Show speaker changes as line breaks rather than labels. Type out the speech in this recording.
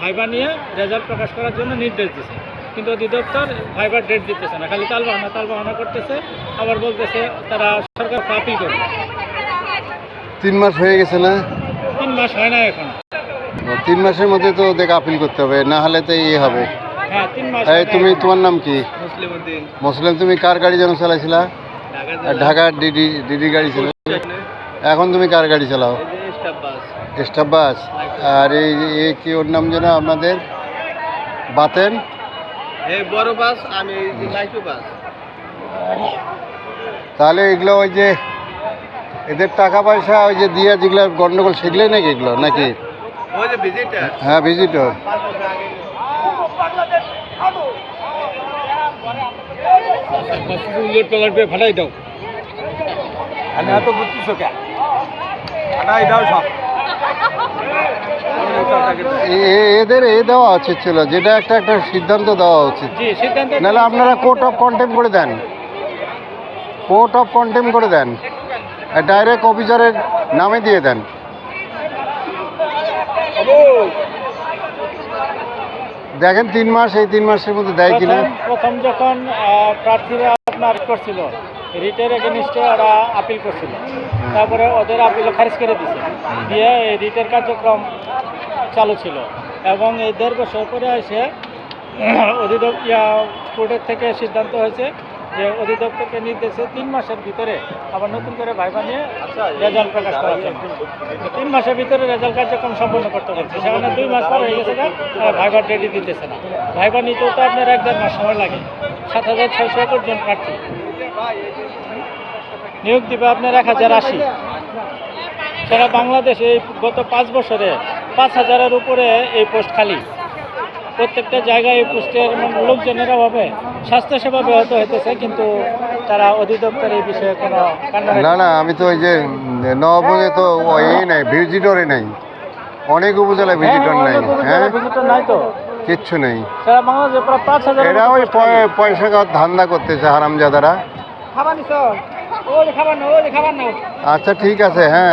Viva নিয়ে result প্রকাশ করার জন্য নির্দেশ দিচ্ছে, কিন্তু অধিদপ্তর ভাইবার ডেট দিতেছে না, খালি তালবাহানা করতেছে। আবার বলতেছে তারা সরকার আপিল করবে।
3 মাস হয়ে গেছে না?
3 মাস হয় না এখন।
3 মাসের মধ্যে তো ওদেরকে আপিল করতে হবে, না হলে তো ইয়ে হবে।
হ্যাঁ 3 মাস।
এই তোমার নাম কি? মুসলিম। তুমি কার গাড়ি যেন চালাইছিলা? ঢাকার ডিডি গাড়ি ছিল। এখন তুমি কার গাড়ি চালাও? স্টাফ বাস। আর এই কি ওর নাম যেন আপনাদের? বাতেন
বড় বাস, আমি লাইটু বাস।
তাহলে এগুলো ওই যে এদের টাকা পয়সা ওই যে দিয়ে যেগুলো গন্ডগোল সেগুলোই নাকি এগুলো নাকি?
ওই যে ভিজিটার।
হ্যাঁ ভিজিটর।
ফাটাই দাও।
আমি এত বুঝতেছো কে? ফাটাই দাও সব।
এদের দেওয়া উচিত ছিল, যেটা একটা সিদ্ধান্ত দেওয়া উচিত।
জি সিদ্ধান্ত।
নাহলে আপনারা কোর্ট অফ কন্টেম্প করে দেন, কোর্ট অফ কন্টেম্প করে দেন, ডাইরেক্ট অফিসারের নামে দিয়ে দেন। দেখেন 3 মাস, এই 3 মাসের মধ্যে দেয় কিনা।
প্রথম যখন প্রার্থীরা আপনার করছিল রিটের এগেনিস্টে, ওরা আপিল করছিল, তারপরে ওদের আপিল খারিজ করে দিছে, দিয়ে এই রিটের কার্যক্রম চালু ছিল। এবং এই 1.5 বছর পরে এসে কোর্টের থেকে সিদ্ধান্ত হয়েছে যে অধিদপ্তরকে নির্দেশে 3 মাসের ভিতরে আবার নতুন করে ভাইবা নিয়ে রেজাল্ট প্রকাশ করা যায়। 3 মাসের ভিতরে রেজাল্ট কার্যক্রম সম্পন্ন করতে পারছে, সেখানে 2 মাস পর হয়ে গেছে, ভাইবার ডেটই দিতেছে না। ভাইবা নিতেও তো আপনার 1-1.5 মাস সময় লাগে। 7,661 জন প্রার্থী নিয়োগ দিবে আপনার 1080। সারা বাংলাদেশে গত 5 বছরে 5,000-এর উপরে এই পোস্ট খালি। প্রত্যেকটা জায়গায় এই পোস্টের লোকজনের অভাবে স্বাস্থ্যসেবা ব্যাহত হইতেছে, কিন্তু তারা অধিদপ্তর এই বিষয়ে কোনো
না আমি তো ওই যে নবপদে তো ওই নাই, ভিজিটরই নাই, অনেক উপজেলায় ভিজিটর নাই। হ্যাঁ
ভিজিটর নাই তো
কিচ্ছু নেই।
সারা বাংলাদেশে প্রায় 5,000।
এরা ওই পয়সা ধান্দা করতেছে হারামজাদারা।
খাবার নিছ? ওই খাবার না।
আচ্ছা ঠিক আছে, হ্যাঁ।